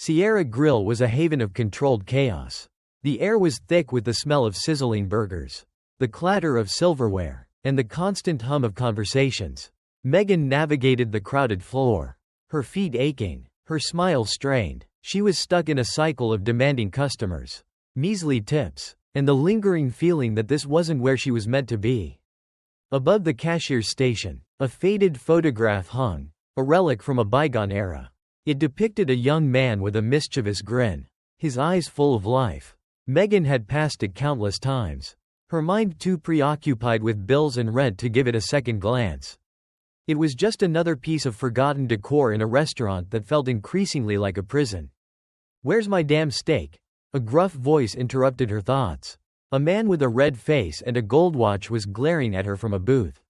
Sierra Grill was a haven of controlled chaos. The air was thick with the smell of sizzling burgers, the clatter of silverware, and the constant hum of conversations. Megan navigated the crowded floor, her feet aching, her smile strained. She was stuck in a cycle of demanding customers, measly tips, and the lingering feeling that this wasn't where she was meant to be. Above the cashier's station, a faded photograph hung, a relic from a bygone era. It depicted a young man with a mischievous grin, his eyes full of life. Megan had passed it countless times, her mind too preoccupied with bills and rent to give it a second glance. It was just another piece of forgotten decor in a restaurant that felt increasingly like a prison. "Where's my damn steak?" A gruff voice interrupted her thoughts. A man with a red face and a gold watch was glaring at her from a booth.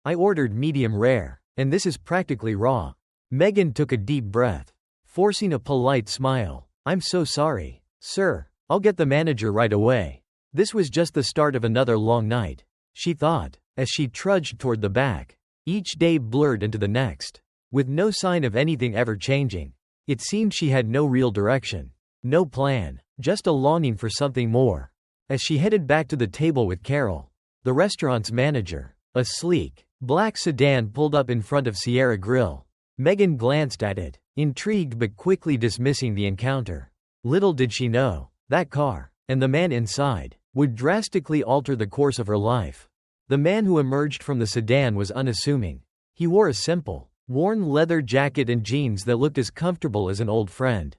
"I ordered medium rare, and this is practically raw." Megan took a deep breath, forcing a polite smile. "I'm so sorry, sir. I'll get the manager right away." This was just the start of another long night, she thought, as she trudged toward the back. Each day blurred into the next, with no sign of anything ever changing. It seemed she had no real direction, no plan, just a longing for something more. As she headed back to the table with Carol, the restaurant's manager, a sleek, black sedan pulled up in front of Sierra Grill. Megan glanced at it, intrigued but quickly dismissing the encounter. Little did she know, that car, and the man inside, would drastically alter the course of her life. The man who emerged from the sedan was unassuming. He wore a simple, worn leather jacket and jeans that looked as comfortable as an old friend.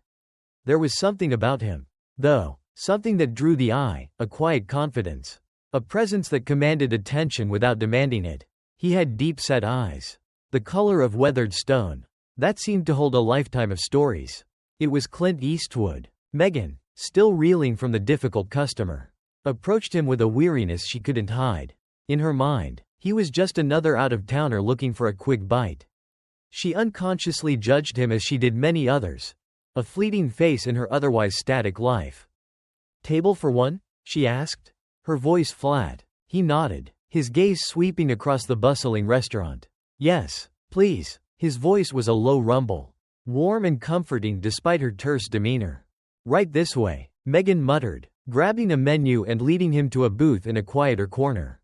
There was something about him, though, something that drew the eye, a quiet confidence, a presence that commanded attention without demanding it. He had deep-set eyes, the color of weathered stone, that seemed to hold a lifetime of stories. It was Clint Eastwood. Megan, still reeling from the difficult customer, approached him with a weariness she couldn't hide. In her mind, he was just another out-of-towner looking for a quick bite. She unconsciously judged him as she did many others, a fleeting face in her otherwise static life. "Table for one?" she asked, her voice flat. He nodded, his gaze sweeping across the bustling restaurant. "Yes, please." His voice was a low rumble, warm and comforting despite her terse demeanor. "Right this way," Megan muttered, grabbing a menu and leading him to a booth in a quieter corner.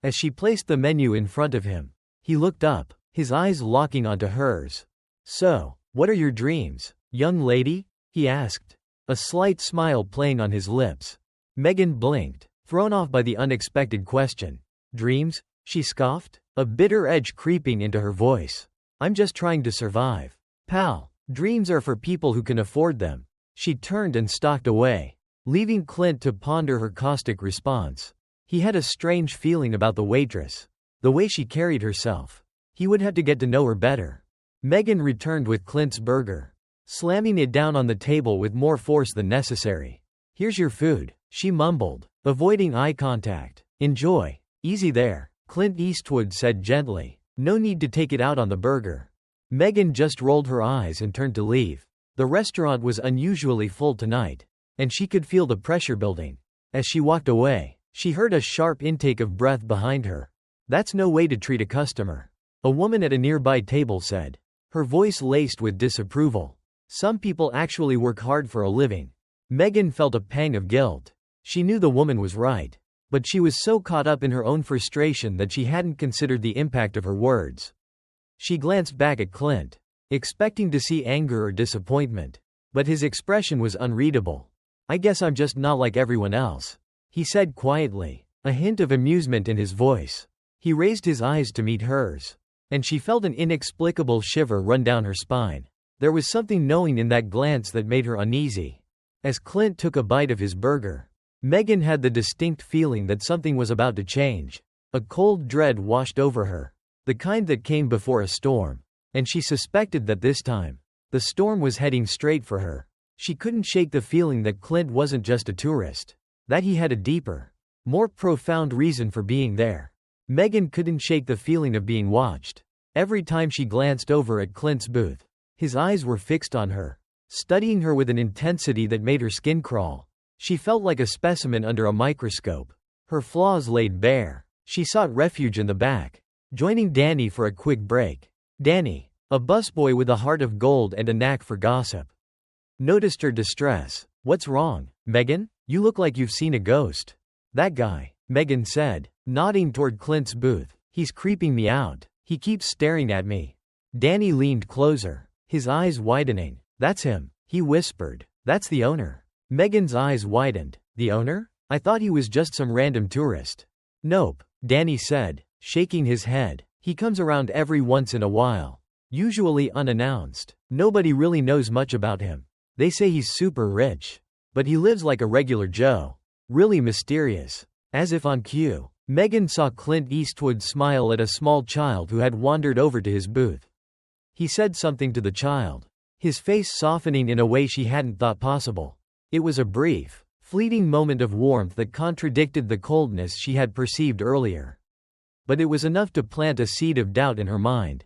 As she placed the menu in front of him, he looked up, his eyes locking onto hers. "So, what are your dreams, young lady?" he asked, a slight smile playing on his lips. Megan blinked, thrown off by the unexpected question. "Dreams?" she scoffed, a bitter edge creeping into her voice. "I'm just trying to survive, pal. Dreams are for people who can afford them." She turned and stalked away, leaving Clint to ponder her caustic response. He had a strange feeling about the waitress, the way she carried herself. He would have to get to know her better. Megan returned with Clint's burger, slamming it down on the table with more force than necessary. "Here's your food," she mumbled, avoiding eye contact. "Enjoy. Easy there," Clint Eastwood said gently. "No need to take it out on the burger." Megan just rolled her eyes and turned to leave. The restaurant was unusually full tonight, and she could feel the pressure building. As she walked away, she heard a sharp intake of breath behind her. "That's no way to treat a customer," a woman at a nearby table said, her voice laced with disapproval. "Some people actually work hard for a living." Megan felt a pang of guilt. She knew the woman was right, but she was so caught up in her own frustration that she hadn't considered the impact of her words. She glanced back at Clint, expecting to see anger or disappointment, but his expression was unreadable. "I guess I'm just not like everyone else," he said quietly, a hint of amusement in his voice. He raised his eyes to meet hers, and she felt an inexplicable shiver run down her spine. There was something knowing in that glance that made her uneasy. As Clint took a bite of his burger, Megan had the distinct feeling that something was about to change. A cold dread washed over her, the kind that came before a storm, and she suspected that this time, the storm was heading straight for her. She couldn't shake the feeling that Clint wasn't just a tourist, that he had a deeper, more profound reason for being there. Megan couldn't shake the feeling of being watched. Every time she glanced over at Clint's booth, his eyes were fixed on her, studying her with an intensity that made her skin crawl. She felt like a specimen under a microscope, her flaws laid bare. She sought refuge in the back, joining Danny for a quick break. Danny, a busboy with a heart of gold and a knack for gossip. noticed her distress. "What's wrong, Megan? You look like you've seen a ghost." "That guy," Megan said, nodding toward Clint's booth. "He's creeping me out. He keeps staring at me." Danny leaned closer, his eyes widening. "That's him," he whispered. "That's the owner." Megan's eyes widened. "The owner? I thought he was just some random tourist." "Nope," Danny said, shaking his head. "He comes around every once in a while. Usually unannounced. Nobody really knows much about him. They say he's super rich. But he lives like a regular Joe. Really mysterious." As if on cue, Megan saw Clint Eastwood smile at a small child who had wandered over to his booth. He said something to the child, his face softening in a way she hadn't thought possible. It was a brief, fleeting moment of warmth that contradicted the coldness she had perceived earlier. But it was enough to plant a seed of doubt in her mind.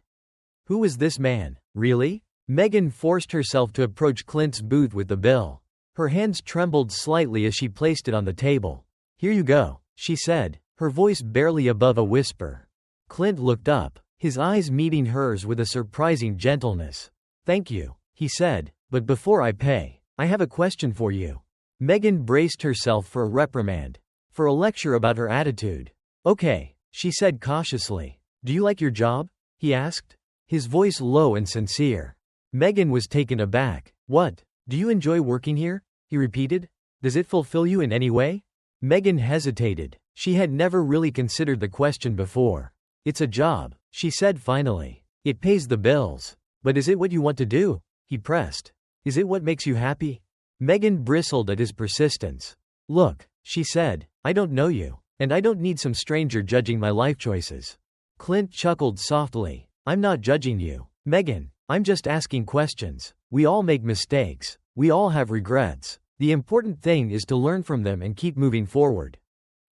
Who was this man, really? Megan forced herself to approach Clint's booth with the bill. Her hands trembled slightly as she placed it on the table. "Here you go," she said, her voice barely above a whisper. Clint looked up, his eyes meeting hers with a surprising gentleness. "Thank you," he said, "but before I pay, I have a question for you." Megan braced herself for a reprimand, for a lecture about her attitude. "Okay," she said cautiously. "Do you like your job?" he asked, his voice low and sincere. Megan was taken aback. "What? Do you enjoy working here?" he repeated. "Does it fulfill you in any way?" Megan hesitated. She had never really considered the question before. "It's a job," she said finally. "It pays the bills. But is it what you want to do?" he pressed. "Is it what makes you happy?" Megan bristled at his persistence. "Look," she said, "I don't know you, and I don't need some stranger judging my life choices." Clint chuckled softly. "I'm not judging you, Megan. I'm just asking questions. We all make mistakes. We all have regrets. The important thing is to learn from them and keep moving forward."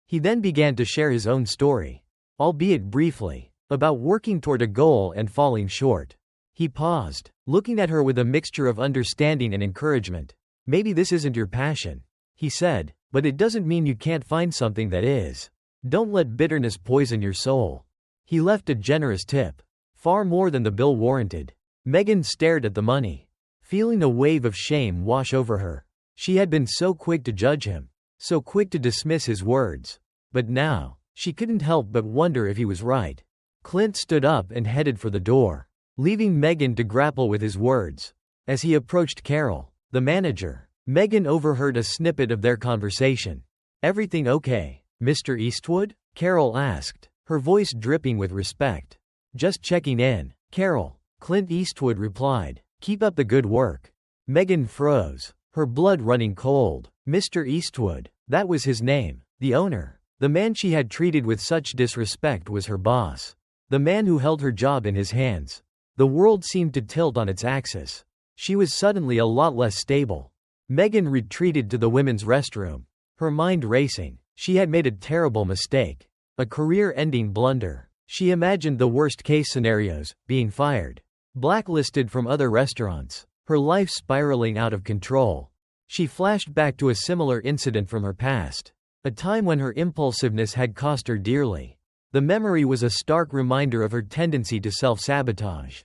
He then began to share his own story, albeit briefly, about working toward a goal and falling short. He paused, looking at her with a mixture of understanding and encouragement. "Maybe this isn't your passion," he said, "but it doesn't mean you can't find something that is. Don't let bitterness poison your soul." He left a generous tip, far more than the bill warranted. Megan stared at the money, feeling a wave of shame wash over her. She had been so quick to judge him, so quick to dismiss his words. But now, she couldn't help but wonder if he was right. Clint stood up and headed for the door, leaving Megan to grapple with his words. As he approached Carol, the manager, Megan overheard a snippet of their conversation. "Everything okay, Mr. Eastwood?" Carol asked, her voice dripping with respect. "Just checking in, Carol," Clint Eastwood replied. "Keep up the good work." Megan froze, her blood running cold. Mr. Eastwood, that was his name, the owner. The man she had treated with such disrespect was her boss. The man who held her job in his hands. The world seemed to tilt on its axis. She was suddenly a lot less stable. Megan retreated to the women's restroom, her mind racing. She had made a terrible mistake. A career-ending blunder. She imagined the worst-case scenarios, being fired, blacklisted from other restaurants, her life spiraling out of control. She flashed back to a similar incident from her past, a time when her impulsiveness had cost her dearly. The memory was a stark reminder of her tendency to self-sabotage.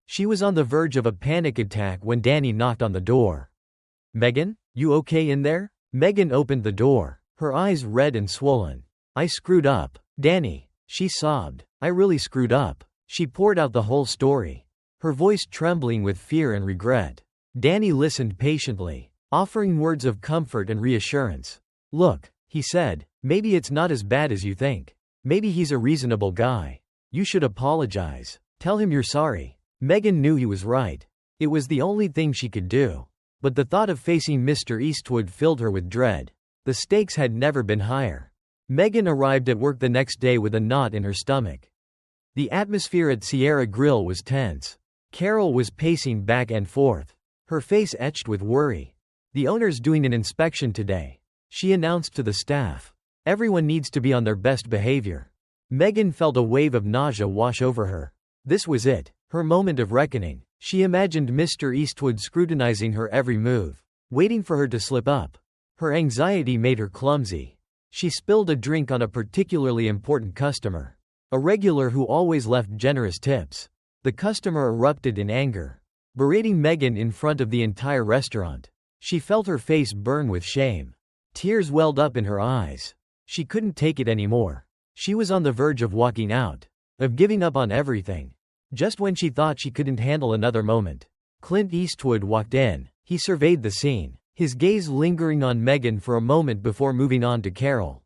She was on the verge of a panic attack when Danny knocked on the door. "Megan, you okay in there?" Megan opened the door, her eyes red and swollen. "I screwed up, Danny," she sobbed. "I really screwed up." She poured out the whole story, her voice trembling with fear and regret. Danny listened patiently, offering words of comfort and reassurance. "Look," he said, "maybe it's not as bad as you think. Maybe he's a reasonable guy. You should apologize. Tell him you're sorry." Megan knew he was right. It was the only thing she could do. But the thought of facing Mr. Eastwood filled her with dread. The stakes had never been higher. Megan arrived at work the next day with a knot in her stomach. The atmosphere at Sierra Grill was tense. Carol was pacing back and forth, her face etched with worry. "The owner's doing an inspection today," she announced to the staff. "Everyone needs to be on their best behavior." Megan felt a wave of nausea wash over her. This was it, her moment of reckoning. She imagined Mr. Eastwood scrutinizing her every move, waiting for her to slip up. Her anxiety made her clumsy. She spilled a drink on a particularly important customer, a regular who always left generous tips. The customer erupted in anger. berating Megan in front of the entire restaurant. She felt her face burn with shame. Tears welled up in her eyes. She couldn't take it anymore. She was on the verge of walking out, of giving up on everything. Just when she thought she couldn't handle another moment, Clint Eastwood walked in. He surveyed the scene, his gaze lingering on Megan for a moment before moving on to Carol.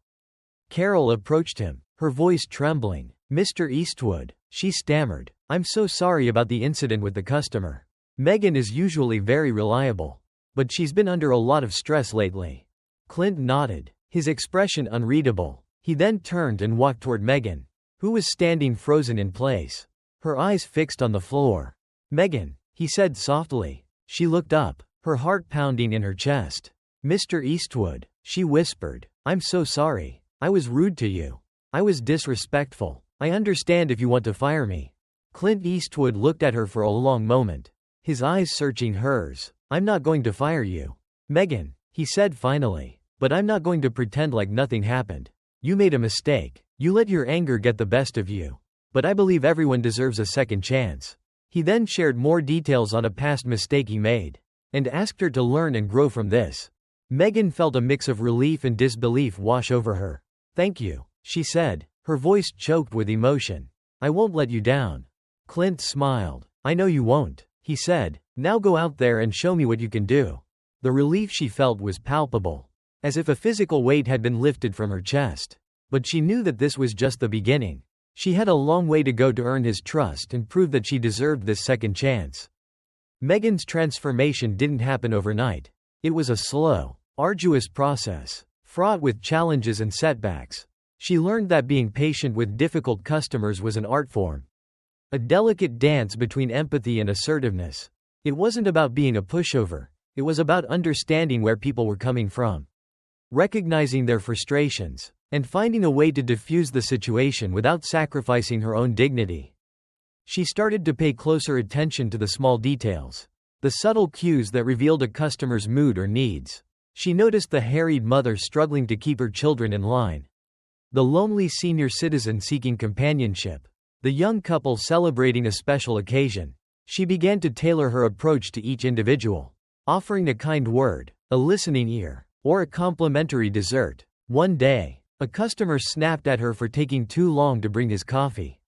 Carol approached him, her voice trembling. "Mr. Eastwood," she stammered, "I'm so sorry about the incident with the customer. Megan is usually very reliable, but she's been under a lot of stress lately." Clint nodded, his expression unreadable. He then turned and walked toward Megan, who was standing frozen in place, her eyes fixed on the floor. "Megan," he said softly. She looked up, her heart pounding in her chest. "Mr. Eastwood," she whispered, "I'm so sorry. I was rude to you. I was disrespectful. I understand if you want to fire me." Clint Eastwood looked at her for a long moment, his eyes searching hers. "I'm not going to fire you, Megan," he said finally, "but I'm not going to pretend like nothing happened. You made a mistake. You let your anger get the best of you. But I believe everyone deserves a second chance." He then shared more details on a past mistake he made, and asked her to learn and grow from this. Megan felt a mix of relief and disbelief wash over her. "Thank you," she said, her voice choked with emotion. "I won't let you down." Clint smiled. "I know you won't," he said. "Now go out there and show me what you can do." The relief she felt was palpable, as if a physical weight had been lifted from her chest. But she knew that this was just the beginning. She had a long way to go to earn his trust and prove that she deserved this second chance. Megan's transformation didn't happen overnight. It was a slow, arduous process, fraught with challenges and setbacks. She learned that being patient with difficult customers was an art form, a delicate dance between empathy and assertiveness. It wasn't about being a pushover. It was about understanding where people were coming from, recognizing their frustrations, and finding a way to diffuse the situation without sacrificing her own dignity. She started to pay closer attention to the small details, the subtle cues that revealed a customer's mood or needs. She noticed the harried mother struggling to keep her children in line, the lonely senior citizen seeking companionship, the young couple celebrating a special occasion. She began to tailor her approach to each individual, offering a kind word, a listening ear, or a complimentary dessert. One day, a customer snapped at her for taking too long to bring his coffee.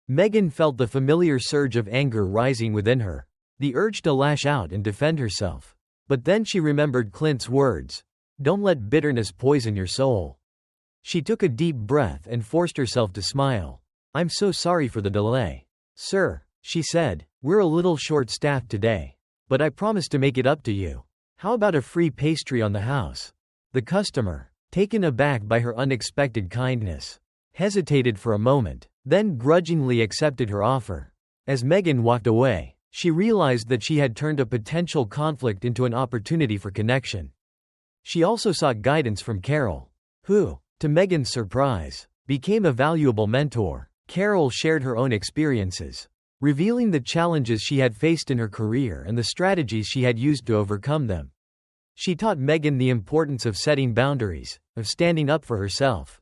Megan felt the familiar surge of anger rising within her, the urge to lash out and defend herself. But then she remembered Clint's words, "Don't let bitterness poison your soul." She took a deep breath and forced herself to smile. "I'm so sorry for the delay, sir," she said. "We're a little short-staffed today, but I promise to make it up to you. How about a free pastry on the house?" The customer, taken aback by her unexpected kindness, hesitated for a moment, then grudgingly accepted her offer. As Megan walked away, she realized that she had turned a potential conflict into an opportunity for connection. She also sought guidance from Carol, who, to Megan's surprise, became a valuable mentor. Carol shared her own experiences, revealing the challenges she had faced in her career and the strategies she had used to overcome them. She taught Megan the importance of setting boundaries, of standing up for herself,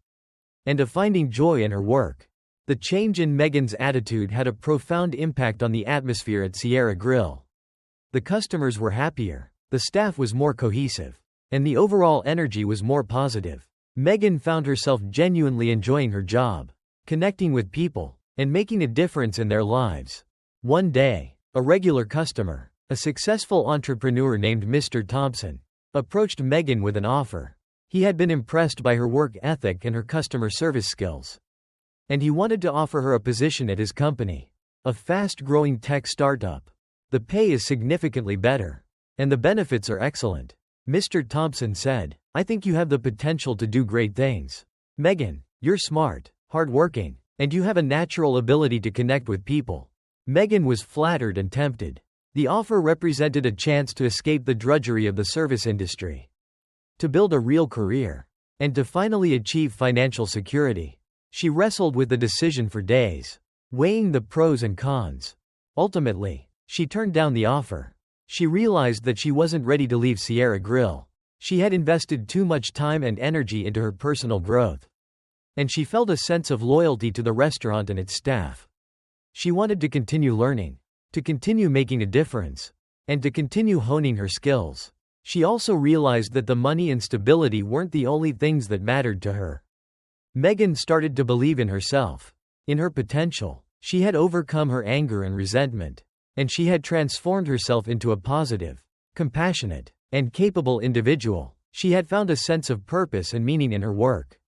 and of finding joy in her work. The change in Megan's attitude had a profound impact on the atmosphere at Sierra Grill. The customers were happier, the staff was more cohesive, and the overall energy was more positive. Megan found herself genuinely enjoying her job, connecting with people, and making a difference in their lives. One day, a regular customer, a successful entrepreneur named Mr. Thompson, approached Megan with an offer. He had been impressed by her work ethic and her customer service skills, and he wanted to offer her a position at his company, a fast-growing tech startup. The pay is significantly better, and the benefits are excellent. Mr. Thompson said, "I think you have the potential to do great things. Megan, you're smart, hardworking, and you have a natural ability to connect with people." Megan was flattered and tempted. The offer represented a chance to escape the drudgery of the service industry, to build a real career, and to finally achieve financial security. She wrestled with the decision for days, weighing the pros and cons. Ultimately, she turned down the offer. She realized that she wasn't ready to leave Sierra Grill. She had invested too much time and energy into her personal growth, and she felt a sense of loyalty to the restaurant and its staff. She wanted to continue learning, to continue making a difference, and to continue honing her skills. She also realized that the money and stability weren't the only things that mattered to her. Megan started to believe in herself, in her potential. She had overcome her anger and resentment, and she had transformed herself into a positive, compassionate, and capable individual. She had found a sense of purpose and meaning in her work,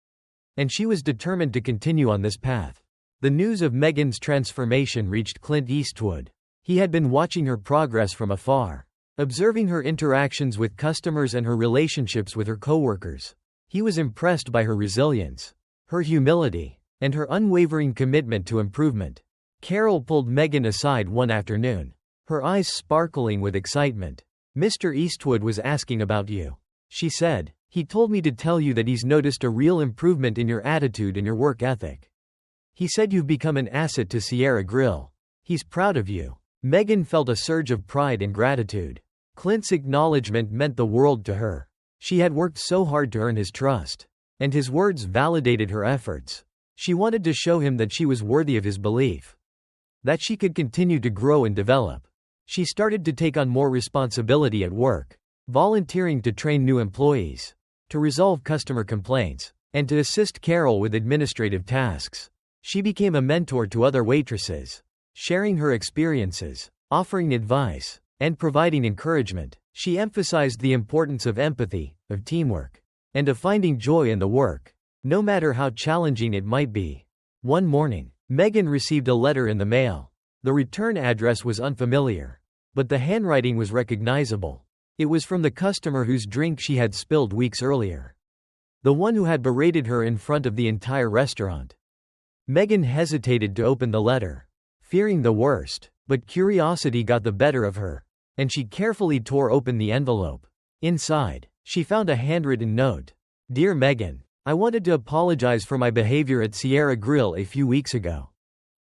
and she was determined to continue on this path. The news of Megan's transformation reached Clint Eastwood. He had been watching her progress from afar, observing her interactions with customers and her relationships with her coworkers. He was impressed by her resilience, her humility, and her unwavering commitment to improvement. Carol pulled Megan aside one afternoon, her eyes sparkling with excitement. "Mr. Eastwood was asking about you," she said. "He told me to tell you that he's noticed a real improvement in your attitude and your work ethic. He said you've become an asset to Sierra Grill. He's proud of you." Megan felt a surge of pride and gratitude. Clint's acknowledgement meant the world to her. She had worked so hard to earn his trust, and his words validated her efforts. She wanted to show him that she was worthy of his belief, that she could continue to grow and develop. She started to take on more responsibility at work, volunteering to train new employees, to resolve customer complaints, and to assist Carol with administrative tasks. She became a mentor to other waitresses, sharing her experiences, offering advice, and providing encouragement. She emphasized the importance of empathy, of teamwork, and of finding joy in the work, no matter how challenging it might be. One morning, Megan received a letter in the mail. The return address was unfamiliar, but the handwriting was recognizable. It was from the customer whose drink she had spilled weeks earlier, the one who had berated her in front of the entire restaurant. Megan hesitated to open the letter, fearing the worst, but curiosity got the better of her, and she carefully tore open the envelope. Inside, she found a handwritten note. "Dear Megan, I wanted to apologize for my behavior at Sierra Grill a few weeks ago.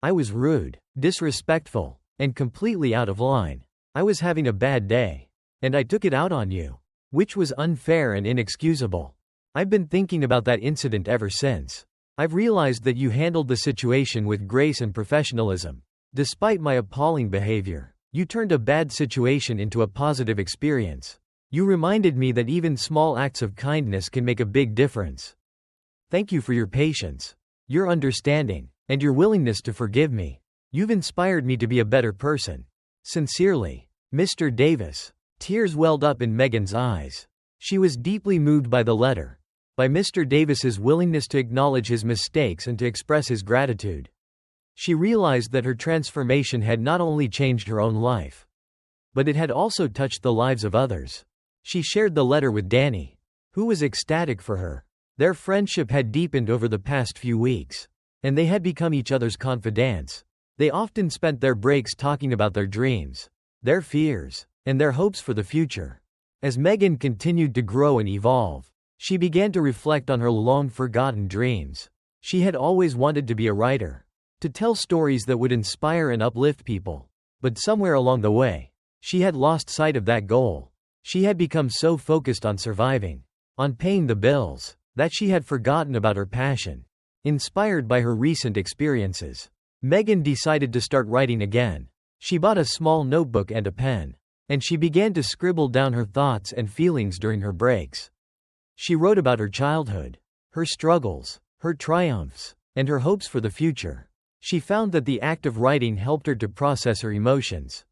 I was rude, disrespectful, and completely out of line. I was having a bad day, and I took it out on you, which was unfair and inexcusable. I've been thinking about that incident ever since. I've realized that you handled the situation with grace and professionalism. Despite my appalling behavior, you turned a bad situation into a positive experience. You reminded me that even small acts of kindness can make a big difference. Thank you for your patience, your understanding, and your willingness to forgive me. You've inspired me to be a better person. Sincerely, Mr. Davis." Tears welled up in Megan's eyes. She was deeply moved by the letter, by Mr. Davis's willingness to acknowledge his mistakes and to express his gratitude. She realized that her transformation had not only changed her own life, but it had also touched the lives of others. She shared the letter with Danny, who was ecstatic for her. Their friendship had deepened over the past few weeks, and they had become each other's confidants. They often spent their breaks talking about their dreams, their fears, and their hopes for the future. As Megan continued to grow and evolve, she began to reflect on her long-forgotten dreams. She had always wanted to be a writer, to tell stories that would inspire and uplift people. But somewhere along the way, she had lost sight of that goal. She had become so focused on surviving, on paying the bills, that she had forgotten about her passion. Inspired by her recent experiences, Megan decided to start writing again. She bought a small notebook and a pen, and she began to scribble down her thoughts and feelings during her breaks. She wrote about her childhood, her struggles, her triumphs, and her hopes for the future. She found that the act of writing helped her to process her emotions,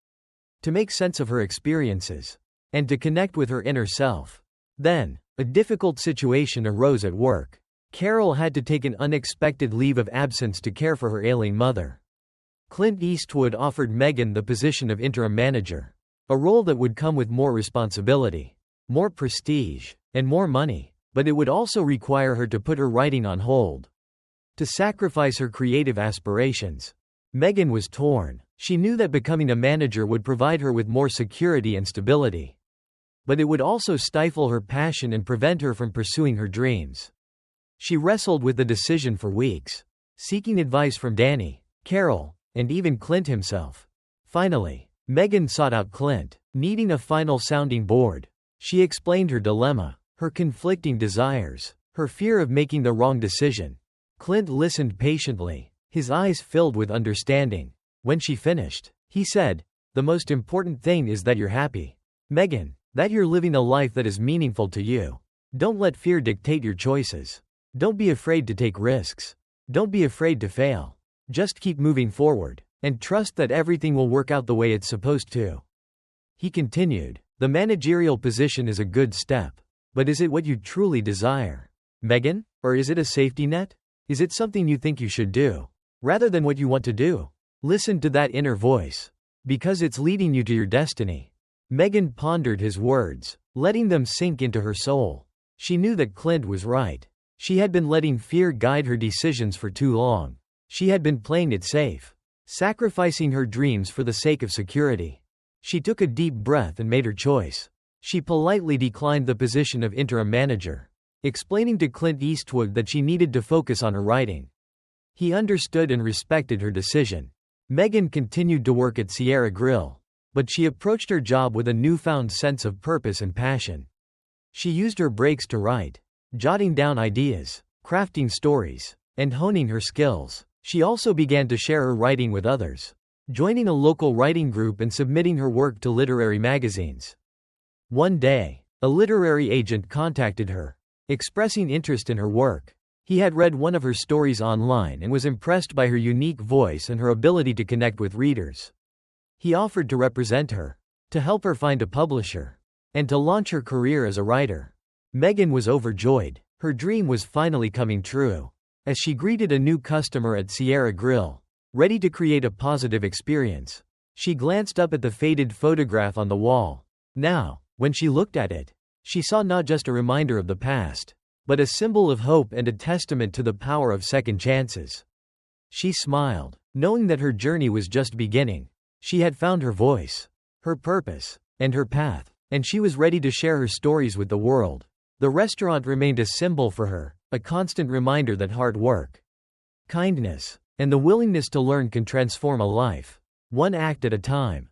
to make sense of her experiences, and to connect with her inner self. Then, a difficult situation arose at work. Carol had to take an unexpected leave of absence to care for her ailing mother. Clint Eastwood offered Megan the position of interim manager, a role that would come with more responsibility, more prestige, and more money, but it would also require her to put her writing on hold, to sacrifice her creative aspirations. Megan was torn. She knew that becoming a manager would provide her with more security and stability, but it would also stifle her passion and prevent her from pursuing her dreams. She wrestled with the decision for weeks, seeking advice from Danny, Carol, and even Clint himself. Finally, Megan sought out Clint, needing a final sounding board. She explained her dilemma, her conflicting desires, her fear of making the wrong decision. Clint listened patiently, his eyes filled with understanding. When she finished, He said, "The most important thing is that you're happy. Megan, that you're living a life that is meaningful to you. Don't let fear dictate your choices. Don't be afraid to take risks. Don't be afraid to fail. Just keep moving forward, and trust that everything will work out the way it's supposed to." He continued, "The managerial position is a good step. But is it what you truly desire, Megan? Or is it a safety net? Is it something you think you should do, rather than what you want to do? Listen to that inner voice. Because it's leading you to your destiny." Megan pondered his words, letting them sink into her soul. She knew that Clint was right. She had been letting fear guide her decisions for too long. She had been playing it safe, sacrificing her dreams for the sake of security. She took a deep breath and made her choice. She politely declined the position of interim manager, explaining to Clint Eastwood that she needed to focus on her writing. He understood and respected her decision. Megan continued to work at Sierra Grill, but she approached her job with a newfound sense of purpose and passion. She used her breaks to write, jotting down ideas, crafting stories, and honing her skills. She also began to share her writing with others, joining a local writing group and submitting her work to literary magazines. One day, a literary agent contacted her, expressing interest in her work. He had read one of her stories online and was impressed by her unique voice and her ability to connect with readers. He offered to represent her, to help her find a publisher, and to launch her career as a writer. Megan was overjoyed. Her dream was finally coming true. As she greeted a new customer at Sierra Grill, ready to create a positive experience, she glanced up at the faded photograph on the wall. Now, when she looked at it, she saw not just a reminder of the past, but a symbol of hope and a testament to the power of second chances. She smiled, knowing that her journey was just beginning. She had found her voice, her purpose, and her path, and she was ready to share her stories with the world. The restaurant remained a symbol for her, a constant reminder that hard work, kindness, and the willingness to learn can transform a life, one act at a time.